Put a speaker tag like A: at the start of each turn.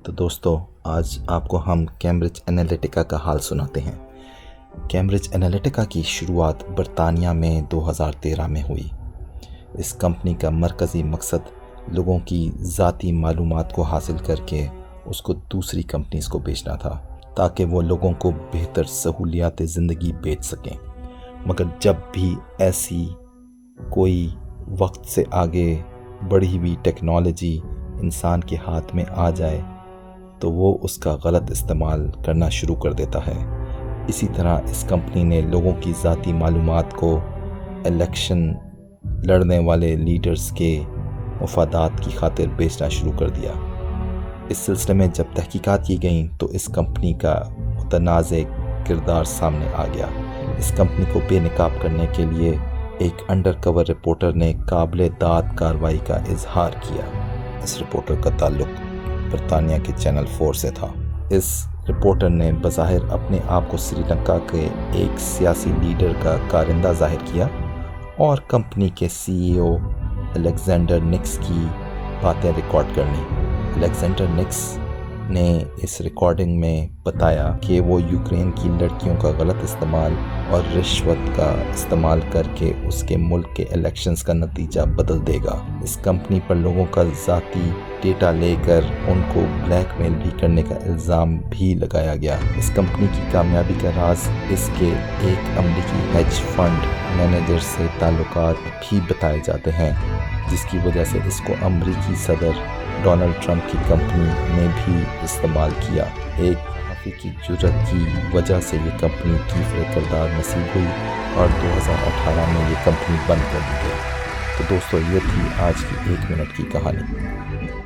A: تو دوستو آج آپ کو ہم کیمبرج انالیٹیکا کا حال سناتے ہیں۔ کیمبرج انالیٹیکا کی شروعات برطانیہ میں 2013 میں ہوئی۔ اس کمپنی کا مرکزی مقصد لوگوں کی ذاتی معلومات کو حاصل کر کے اس کو دوسری کمپنیز کو بیچنا تھا تاکہ وہ لوگوں کو بہتر سہولیات زندگی بیچ سکیں۔ مگر جب بھی ایسی کوئی وقت سے آگے بڑھی ہوئی ٹیکنالوجی انسان کے ہاتھ میں آ جائے تو وہ اس کا غلط استعمال کرنا شروع کر دیتا ہے۔ اسی طرح اس کمپنی نے لوگوں کی ذاتی معلومات کو الیکشن لڑنے والے لیڈرز کے مفادات کی خاطر بیچنا شروع کر دیا۔ اس سلسلے میں جب تحقیقات کی گئیں تو اس کمپنی کا متنازع کردار سامنے آ گیا۔ اس کمپنی کو بے نقاب کرنے کے لیے ایک انڈر کور رپورٹر نے قابل داد کارروائی کا اظہار کیا۔ اس رپورٹر کا تعلق برطانیہ کے چینل 4 سے تھا۔ اس رپورٹر نے بظاہر اپنے آپ کو سری لنکا کے ایک سیاسی لیڈر کا کارندہ ظاہر کیا اور کمپنی کے CEO الیگزینڈر نکس کی باتیں ریکارڈ کرنی۔ الیگزینڈر نکس نے اس ریکارڈنگ میں بتایا کہ وہ یوکرین کی لڑکیوں کا غلط استعمال اور رشوت کا استعمال کر کے اس کے ملک کے الیکشنز کا نتیجہ بدل دے گا۔ اس کمپنی پر لوگوں کا ذاتی ڈیٹا لے کر ان کو بلیک میل بھی کرنے کا الزام بھی لگایا گیا۔ اس کمپنی کی کامیابی کا راز اس کے ایک امریکی ہیج فنڈ مینیجر سے تعلقات بھی بتائے جاتے ہیں، جس کی وجہ سے اس کو امریکی صدر ڈونلڈ ٹرمپ کی کمپنی نے بھی استعمال کیا۔ ایک صحافی کی جرأت کی وجہ سے یہ کمپنی کیفر کردار نصیب ہوئی اور 2018 میں یہ کمپنی بند کر دی گئی۔ تو دوستو یہ تھی آج کی 1 منٹ کی کہانی۔